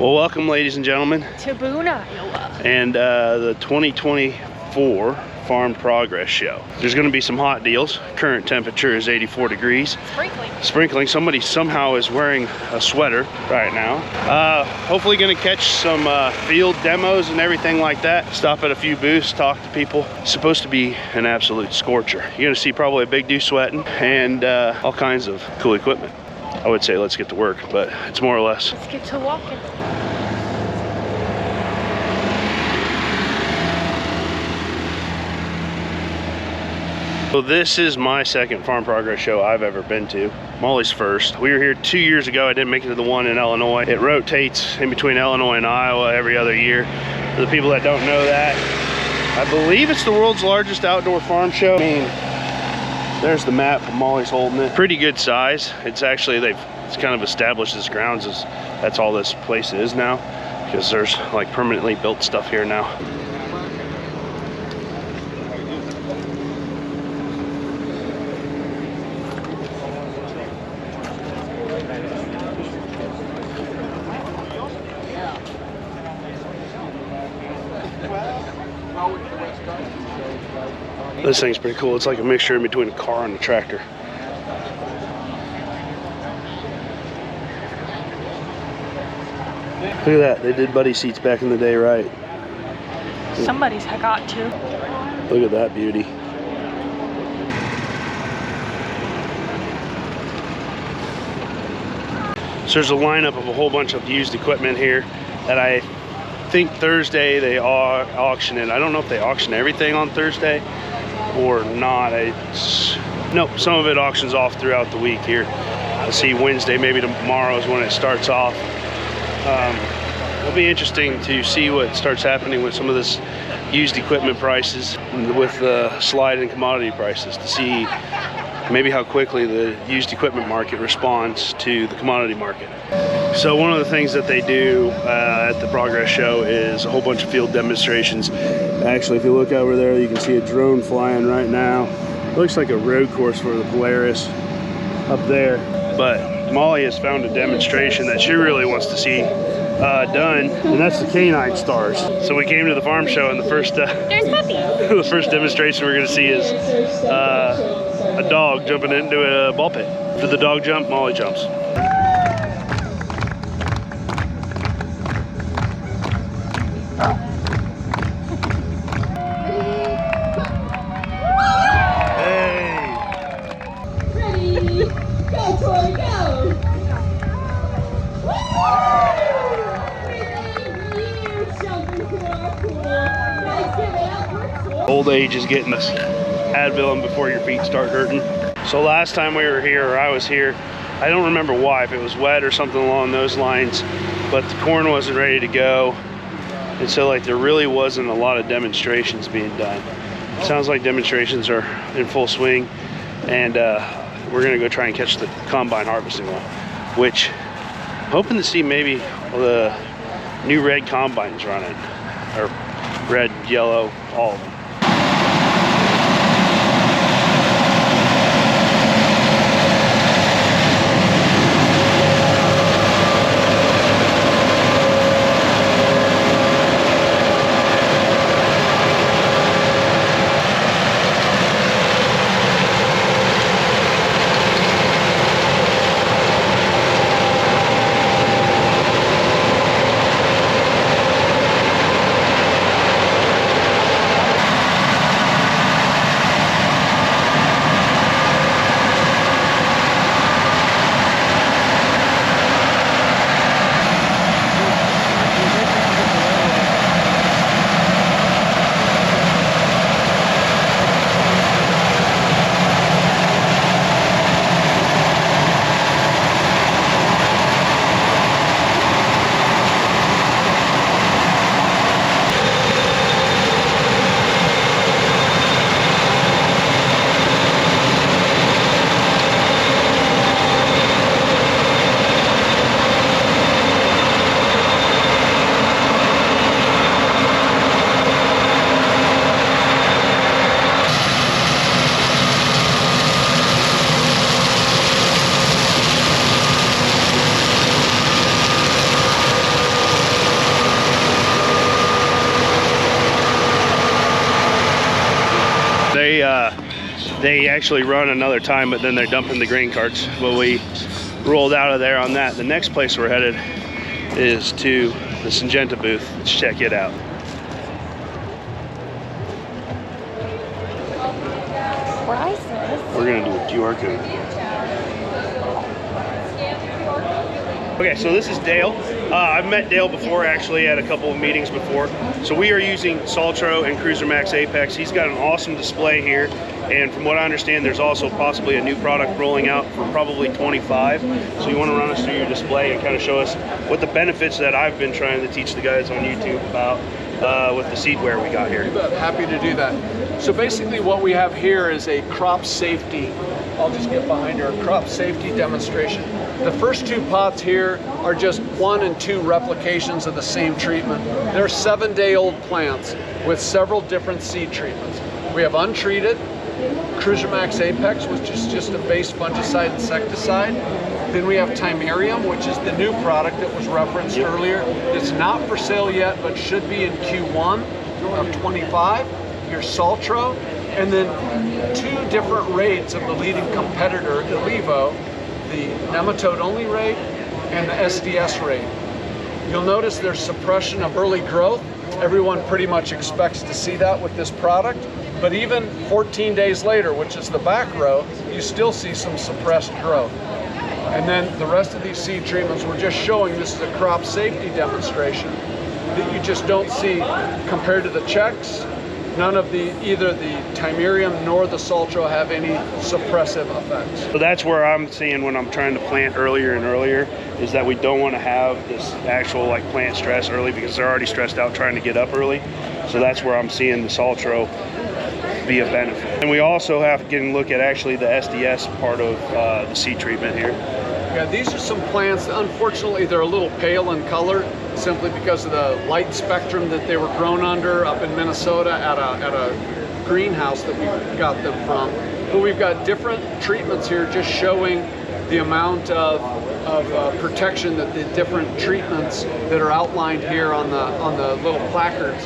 Well, welcome, ladies and gentlemen, to Boone, Iowa, and the 2024 Farm Progress Show. There's going to be some hot deals. Current temperature is 84 degrees. Sprinkling. Somebody somehow is wearing a sweater right now. Hopefully going to catch some field demos and everything like that. Stop at a few booths, talk to people. It's supposed to be an absolute scorcher. You're going to see probably a big dude sweating and all kinds of cool equipment. I would say let's get to work, but it's more or less. Let's get to walking. So this is my second Farm Progress Show I've ever been to. Molly's first. We were here 2 years ago. I didn't make it to the one in Illinois. It rotates in between Illinois and Iowa every other year. For the people that don't know that, I believe it's the world's largest outdoor farm show. I mean, there's the map. Molly's holding it. Pretty good size. It's actually, it's kind of established as grounds as that's all this place is now, because there's like permanently built stuff here now. This thing's pretty cool. It's like a mixture in between a car and a tractor. Look at that. They did buddy seats back in the day, right? Somebody's got to. Look at that beauty. So there's a lineup of a whole bunch of used equipment here that I think Thursday they auction it. I don't know if they auction everything on Thursday or not. No, some of it auctions off throughout the week here. I see Wednesday, maybe tomorrow is when it starts off. It'll be interesting to see what starts happening with some of this used equipment prices, with the slide in commodity prices, to see maybe how quickly the used equipment market responds to the commodity market. So one of the things that they do at the Progress Show is a whole bunch of field demonstrations. Actually, if you look over there, you can see a drone flying right now. It looks like a road course for the Polaris up there. But Molly has found a demonstration that she really wants to see done, and that's the Canine Stars. So we came to the farm show, and the first There's Puppy. the first demonstration we're going to see is a dog jumping into a ball pit. For the dog jump, Molly jumps. Old age is getting us. Advil them before your feet start hurting. So last time we were here, or I was here, I don't remember why, if it was wet or something along those lines, but the corn wasn't ready to go. And so like there really wasn't a lot of demonstrations being done. It sounds like demonstrations are in full swing, and we're gonna go try and catch the combine harvesting one, which I'm hoping to see maybe the new red combines running, or red, yellow, all of them. they actually run another time, but then they're dumping the grain carts. Well, we rolled out of there on that. The next place we're headed is to the Syngenta booth. Let's check it out. Prices. We're gonna do a QR code. Okay, so this is Dale. I've met Dale before, actually, at a couple of meetings before. So we are using Saltro and Cruiser Max Apex. He's got an awesome display here, and from what I understand, there's also possibly a new product rolling out for probably 25. So you want to run us through your display and kind of show us what the benefits that I've been trying to teach the guys on YouTube about with the seedware we got here. Happy to do that. So basically what we have here is a crop safety, I'll just get behind her, crop safety demonstration. The first two pots here are just 1 and 2 replications of the same treatment. They're 7-day-old plants with several different seed treatments. We have untreated, Cruiser Max Apex, which is just a base fungicide insecticide. Then we have Timerium, which is the new product that was referenced earlier. It's not for sale yet, but should be in Q1 of 25. Your Saltro, and then 2 different rates of the leading competitor, Illivo, the nematode-only rate and the SDS rate. You'll notice there's suppression of early growth. Everyone pretty much expects to see that with this product, but even 14 days later, which is the back row, you still see some suppressed growth. And then the rest of these seed treatments, we're just showing this is a crop safety demonstration that you just don't see compared to the checks. None of either the Timerium nor the Saltro have any suppressive effects. So that's where I'm seeing when I'm trying to plant earlier and earlier, is that we don't want to have this actual like plant stress early because they're already stressed out trying to get up early. So that's where I'm seeing the Saltro be a benefit. And we also have to get a look at actually the SDS part of the seed treatment here. Yeah, these are some plants, unfortunately they're a little pale in color simply because of the light spectrum that they were grown under up in Minnesota at a greenhouse that we got them from. But we've got different treatments here just showing the amount of protection that the different treatments that are outlined here on the little placards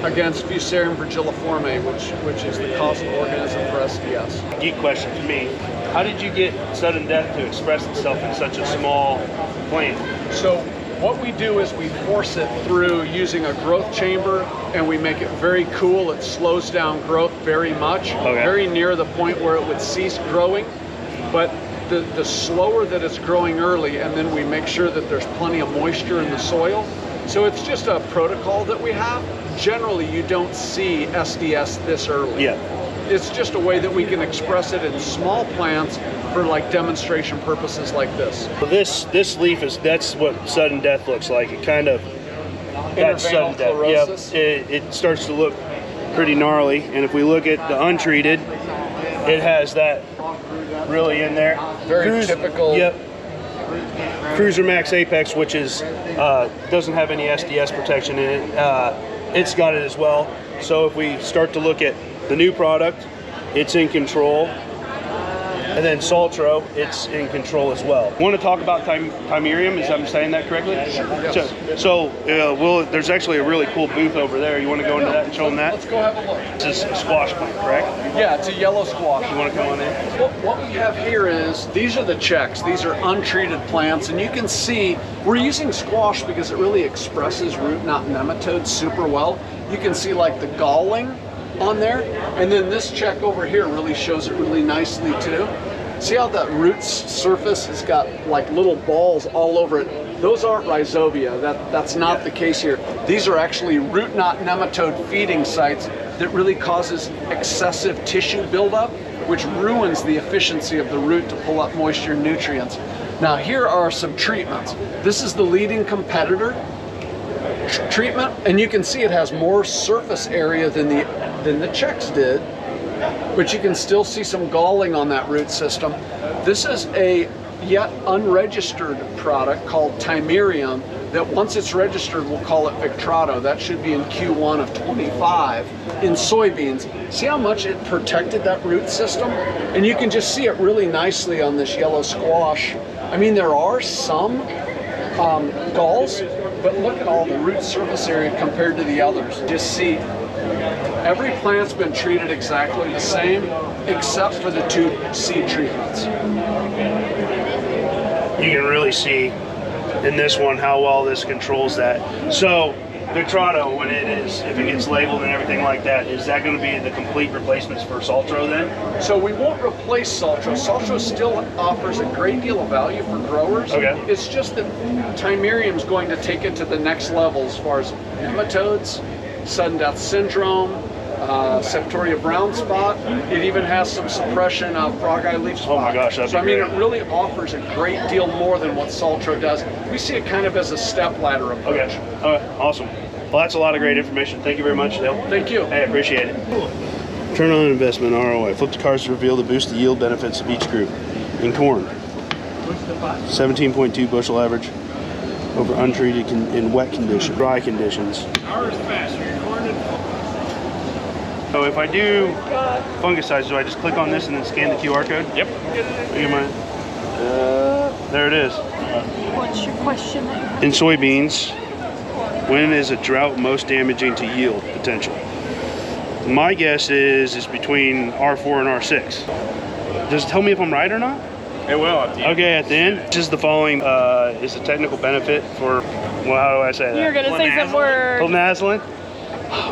against Fusarium virgiliforme, which is the causal organism for SDS. Geek question to me, how did you get sudden death to express itself in such a small plant? So what we do is we force it through using a growth chamber, and we make it very cool. It slows down growth very much, very near the point where it would cease growing. But the slower that it's growing early, and then we make sure that there's plenty of moisture in the soil. So it's just a protocol that we have. Generally, you don't see SDS this early. Yeah. It's just a way that we can express it in small plants for like demonstration purposes like this. So this leaf that's what sudden death looks like. It kind of, that's sudden death. Chlorosis. Yep. It starts to look pretty gnarly. And if we look at the untreated, it has that really in there. Very typical. Yep. Cruiser Max Apex, which is doesn't have any SDS protection in it. It's got it as well. So if we start to look at the new product, it's in control. And then Saltro, it's in control as well. Want to talk about Timerium? Is I'm saying that correctly? Sure. Yes. So there's actually a really cool booth over there. You want to go into that and show them that? Let's go have a look. This is a squash plant, correct? Yeah, it's a yellow squash. You want to come on in? What we have here is, these are the checks. These are untreated plants, and you can see we're using squash because it really expresses root knot nematodes super well. You can see like the galling on there, and then this check over here really shows it really nicely too. See how that root surface has got like little balls all over it? Those aren't rhizobia. That's not the case here. These are actually root knot nematode feeding sites that really causes excessive tissue buildup, which ruins the efficiency of the root to pull up moisture and nutrients. Now here are some treatments. This is the leading competitor treatment, and you can see it has more surface area than the checks did, but you can still see some galling on that root system. This is a yet unregistered product called Timerium that once it's registered, we'll call it Victrato. That should be in Q1 of 25 in soybeans. See how much it protected that root system? And you can just see it really nicely on this yellow squash. I mean, there are some galls, but look at all the root surface area compared to the others. Just see, every plant's been treated exactly the same, except for the 2 seed treatments. You can really see in this one how well this controls that. So Victrano, when it is, if it gets labeled and everything like that, is that going to be the complete replacements for Saltro then? So we won't replace Saltro. Saltro still offers a great deal of value for growers. Okay. It's just that Timerium's going to take it to the next level as far as nematodes, sudden death syndrome, Septoria brown spot. It even has some suppression of frog eye leaf spot. Oh my gosh, that'd so be I mean, great. it really offers a great deal more than what Saltro does. We see it kind of as a step ladder approach. Okay. All right. Awesome. Well, that's a lot of great information. Thank you very much, Dale. Thank you. Hey, I appreciate it. Return on investment, ROI. Flip the cards to reveal the boost the yield benefits of each group. In corn, 17.2 bushel average over untreated in wet conditions, dry conditions. So if I do fungicides, do I just click on this and then scan the QR code? Yep. There it is. What's your question? In soybeans, when is a drought most damaging to yield potential? My guess is between R4 and R6. Does it tell me if I'm right or not? It will at the end. Okay, at the end. This is the following is a technical benefit for, well, how do I say that? You're gonna say some word. Pilnaslin?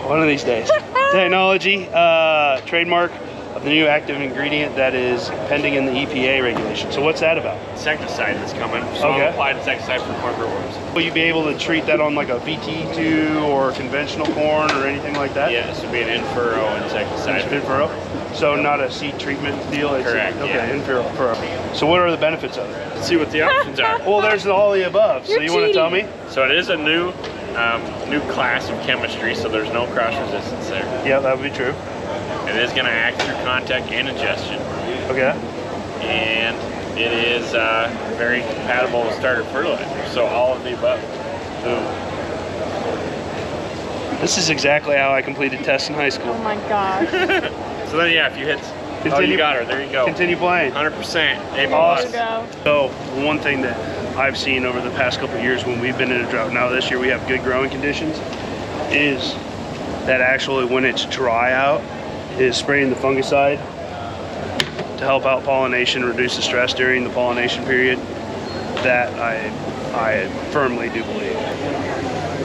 One of these days. Technology, trademark of the new active ingredient that is pending in the EPA regulation. So what's that about? Insecticide that's coming. So Okay. applied insecticide for corn rootworms. Will you be able to treat that on like a VT2 or conventional corn or anything like that? Yeah, this would be an in-furrow insecticide. It's in-furrow? So not a seed treatment deal? It's Correct, Okay, yeah. in-furrow. So what are the benefits of it? Let's see what the options are. Well, there's all the above. So You're you want to tell me? So it is a new class of chemistry, so there's no cross resistance there. Yeah, that would be true. It is going to act through contact and ingestion, Okay. and it is very compatible with starter fertilizer. So all of the above. This is exactly how I completed tests in high Oh school. my gosh. So then, yeah, if you hit, oh, you got her. There you go. Continue playing. 100%. A+. Awesome. Go. So one thing that I've seen over the past couple of years when we've been in a drought, now this year we have good growing conditions, is that actually when it's dry out, is spraying the fungicide to help out pollination, reduce the stress during the pollination period. That I firmly do believe.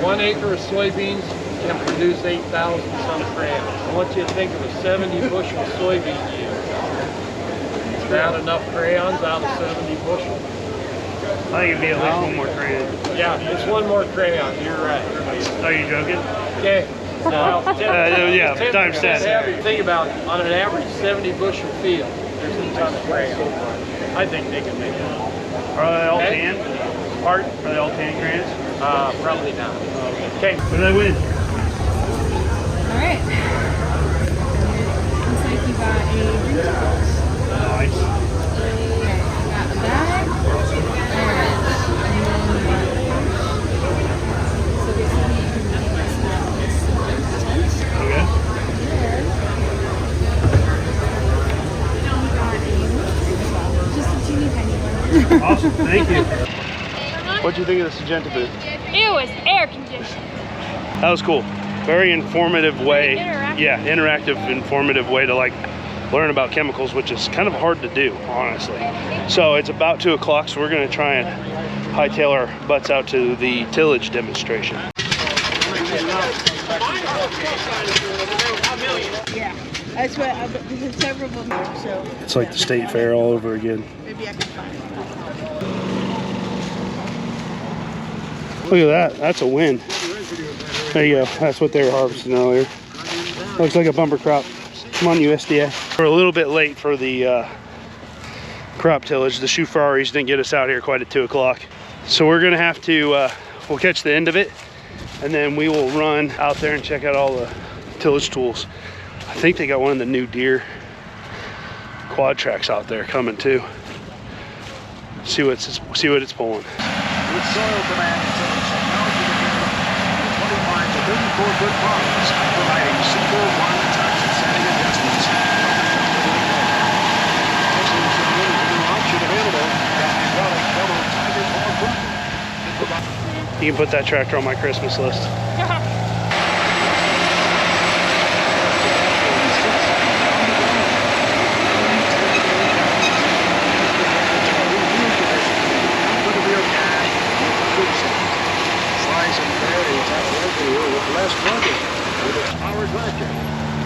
1 acre of soybeans can produce 8,000 some grams. I want you to think of a 70 bushel soybean yield. It's not enough crayons out of 70 bushel. I think it'd be at least one more crayon. Yeah, it's one more crayon, you're right. Are you joking? Okay. Now, Yeah, times 10. heavy. Think about, on an average 70 bushel field, there's a ton of crayon. I think they can make it. Are they all Okay. tan? Pardon? Are they all tan crayons? Probably not. Okay. What did I win? All right. Looks like you got a drink box. Nice. You got a bag. All right. And then you got a pouch. So basically, you can make this now this tent. Okay. Just a teeny tiny one. Awesome. Thank you. What'd you think of the Syngenta booth? It was air conditioned. That was cool. Very informative way. interactive. Yeah, interactive, informative way to like learn about chemicals, which is kind of hard to do, honestly. So it's about 2 o'clock, so we're gonna try and hightail our butts out to the tillage demonstration. Yeah, that's what there's several of them here, so It's like the state fair all over again. maybe I can find it. Look at that, that's a win. There you go, that's what they were harvesting earlier. Looks like a bumper crop. Come on, USDA. We're a little bit late for the crop tillage. The shoe Ferraris didn't get us out here quite at 2 o'clock. So we're gonna have to, we'll catch the end of it, and then we will run out there and check out all the tillage tools. I think they got one of the new Deere quad tracks out there coming too. See what it's pulling. With soil command and tillage technology available, 25 to 34-foot ponds, providing simple one-touch setting adjustments. Also, some new option available, hydraulic double tiger ball front. You can put that tractor on my Christmas list. Slice and berries have work here with less money with its power tractor.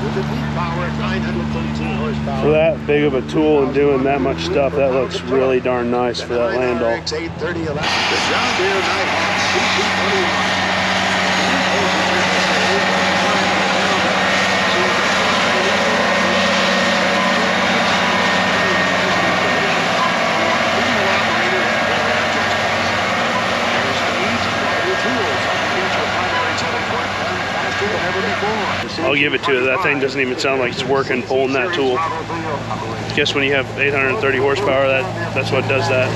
With the deep power 913 horsepower. For that big of a tool and doing that much stuff, that looks really darn nice for that Landau. The John Deere Nighthawk CC21. I'll give it to it. That thing doesn't even sound like it's working pulling that tool. I guess when you have 830 horsepower, that's what does that.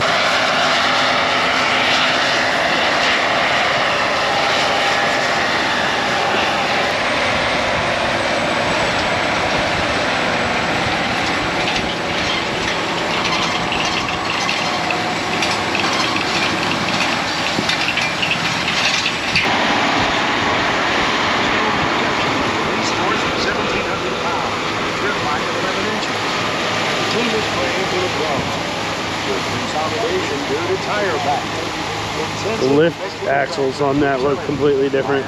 The lift axles on that look completely different.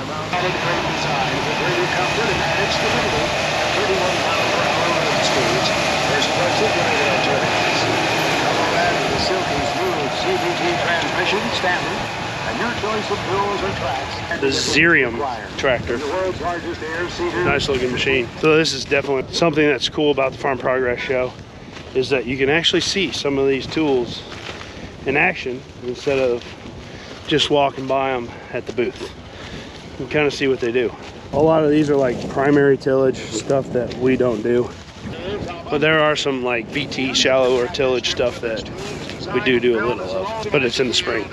The Xerium tractor. Nice looking machine. So this is definitely something that's cool about the Farm Progress Show, is that you can actually see some of these tools in action instead of just walking by them at the booth. You can kind of see what they do. A lot of these are like primary tillage stuff that we don't do, but there are some like VT shallower tillage stuff that we do a little of, but it's in the spring.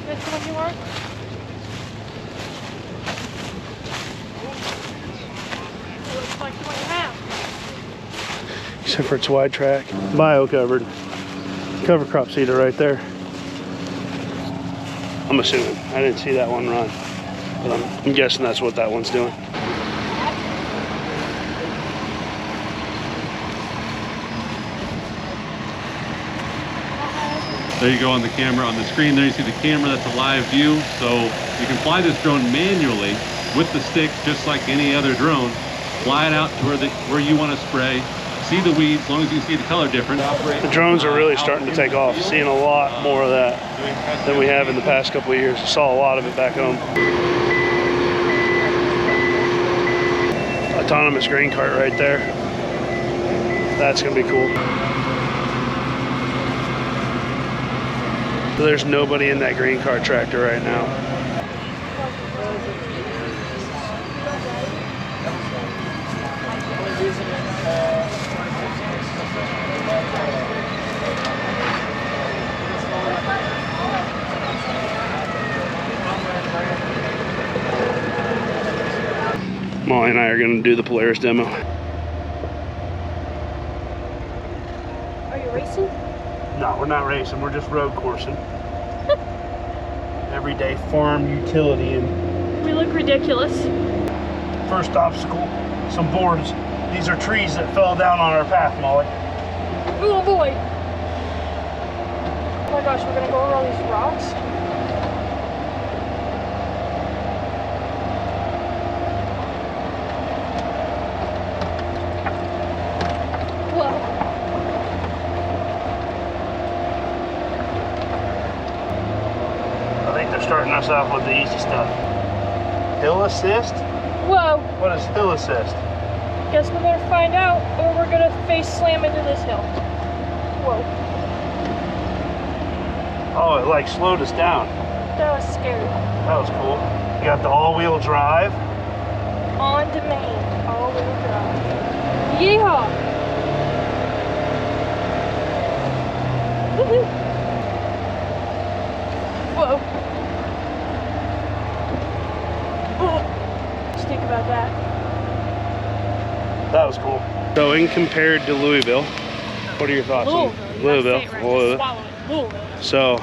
This one you want? It looks like the one you have. Except for its wide track. Bio covered. Cover crop seeder right there. I'm assuming. I didn't see that one run, but I'm guessing that's what that one's doing. There you go on the camera. On the screen there you see the camera. That's a live view. So you can fly this drone manually with the stick just like any other drone. Fly it out to where you want to spray. See the weeds, as long as you can see the color difference. The drones are really starting to take off. Seeing a lot more of that than we have in the past couple of years. I saw a lot of it back home. Autonomous grain cart right there. That's gonna be cool. So there's nobody in that grain cart tractor right now. Molly and I are going to do the Polaris demo. Are you racing? No, we're not racing. We're just road coursing. Everyday farm utility. And We look ridiculous. first obstacle, some boards. These are trees that fell down on our path, Molly. Oh boy. Oh my gosh, we're gonna go over all these rocks. I think they're starting us off with the easy stuff. Hill assist? Whoa. What is hill assist? Guess we're gonna find out, or we're gonna face slam into this hill. Whoa. Oh, it like slowed us down. That was scary. That was cool. You got the all-wheel drive. On demand. All-wheel drive. Yeehaw! Woohoo! Whoa. Just think about that. That was cool. So, in compared to Louisville, what are your thoughts on Louisville? Swallow it. Louisville. So,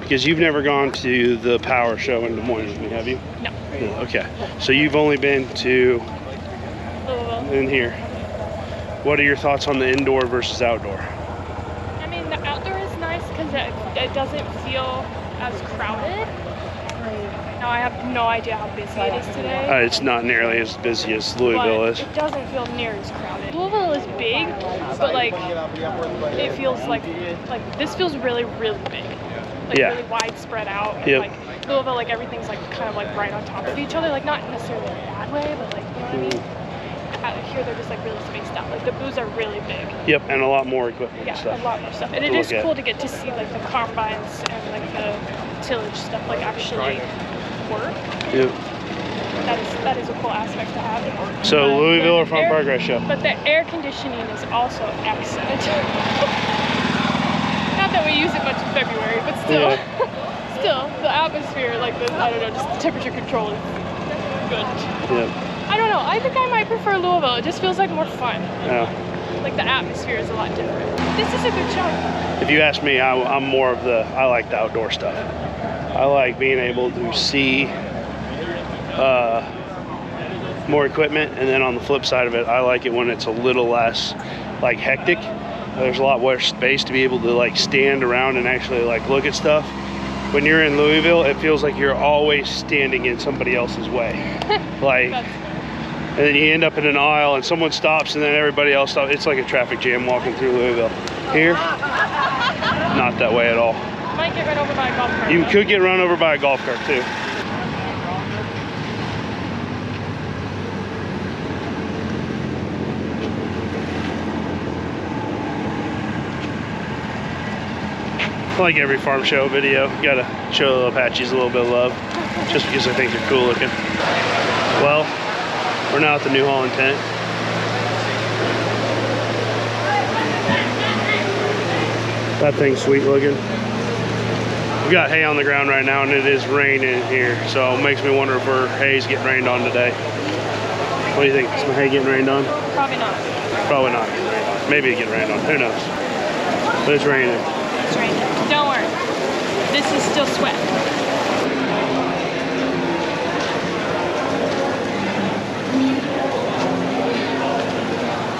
Because you've never gone to the power show in Des Moines with me, have you? No. No, okay. So you've only been to in here. What are your thoughts on the indoor versus outdoor? I mean, the outdoor is nice because it doesn't feel as crowded. Now I have no idea how busy it is today. It's not nearly as busy as Louisville but is. It doesn't feel near as crowded. Louisville is big, but like it feels like this feels really, really big. Like Yeah. really wide spread out. And Yep. like Louisville, like everything's like kind of like right on top of each other. Like not necessarily in a bad way, but like you know what I mean? Out here they're just like really spaced out. Like the booths are really big. Yep, and a lot more equipment Yeah, and stuff. a lot more stuff. And it to is look at. cool to get to see like the combines and like the tillage stuff like actually work. Yep. That is a cool aspect to have. So Louisville or Farm air- Progress Show? But the air conditioning is also excellent. Not that we use it much in February, but still, still the atmosphere, like the I don't know, just the temperature control is good. Yep. I don't know. I think I might prefer Louisville. It just feels like more fun. Yeah. Like the atmosphere is a lot different. This is a good show. If you ask me, I'm more of I like the outdoor stuff. I like being able to see more equipment, and then on the flip side of it, I like it when it's a little less like hectic. There's a lot more space to be able to like stand around and actually like look at stuff. When you're in Louisville, it feels like you're always standing in somebody else's way. Like, and then you end up in an aisle and someone stops and then everybody else stops. It's like a traffic jam walking through Louisville. Here, not that way at all. Might get run over by a golf cart. You though. could get run over by a golf cart too. Like every farm show video, you gotta show the Apaches a little bit of love, just because I think they're cool looking. Well, we're now at the New Holland tent. That thing's sweet looking. We got hay on the ground right now, and it is raining here, so it makes me wonder if our hay's getting rained on today. What do you think? Is my hay getting rained on? Probably not. Probably not getting rained on. Maybe it getting rained on. Who knows? But it's raining. It's raining. Don't worry. This is still sweat.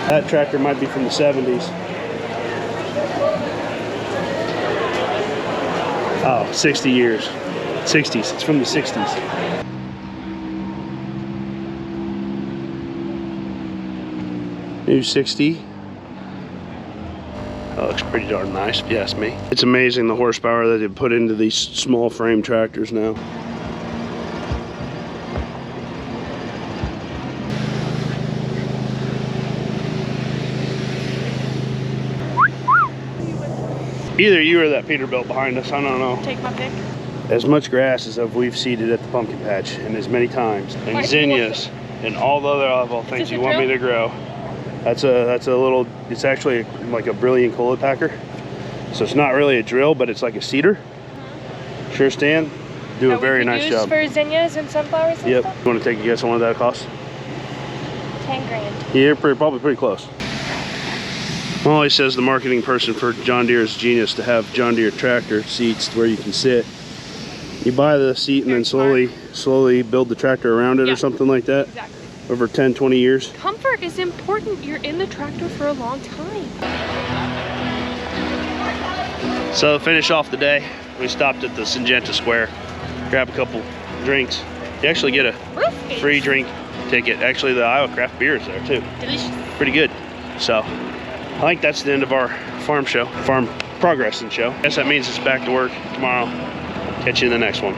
That tractor might be from the 70s. Oh, 60 years. 60s. It's from the 60s. New 60. That looks pretty darn nice, if you ask me. It's amazing the horsepower that they put into these small frame tractors now. Either you or that Peterbilt behind us, I don't know. Take my pick. As much grass as we've seeded at the pumpkin patch, and as many times, and zinnias, and all the other things you want me to grow. That's a little, it's actually like a brilliant cola packer. So it's not really a drill, but it's like a seeder. Sure, Stan, do a very nice job. For zinnias and sunflowers and Yep. stuff? You want to take a guess on what that costs? 10 grand. Yeah, you're probably pretty close. Molly says the marketing person for John Deere is genius to have John Deere tractor seats where you can sit. You buy the seat and then slowly build the tractor around it or something like that. Exactly. Over 10, 20 years. Comfort is important. You're in the tractor for a long time. So to finish off the day, we stopped at the Syngenta Square, grab a couple drinks. You actually get a free drink ticket. Actually, the Iowa craft beer is there too. Delicious. Pretty good. So I think that's the end of our farm progressing show. I guess that means it's back to work tomorrow. Catch you in the next one.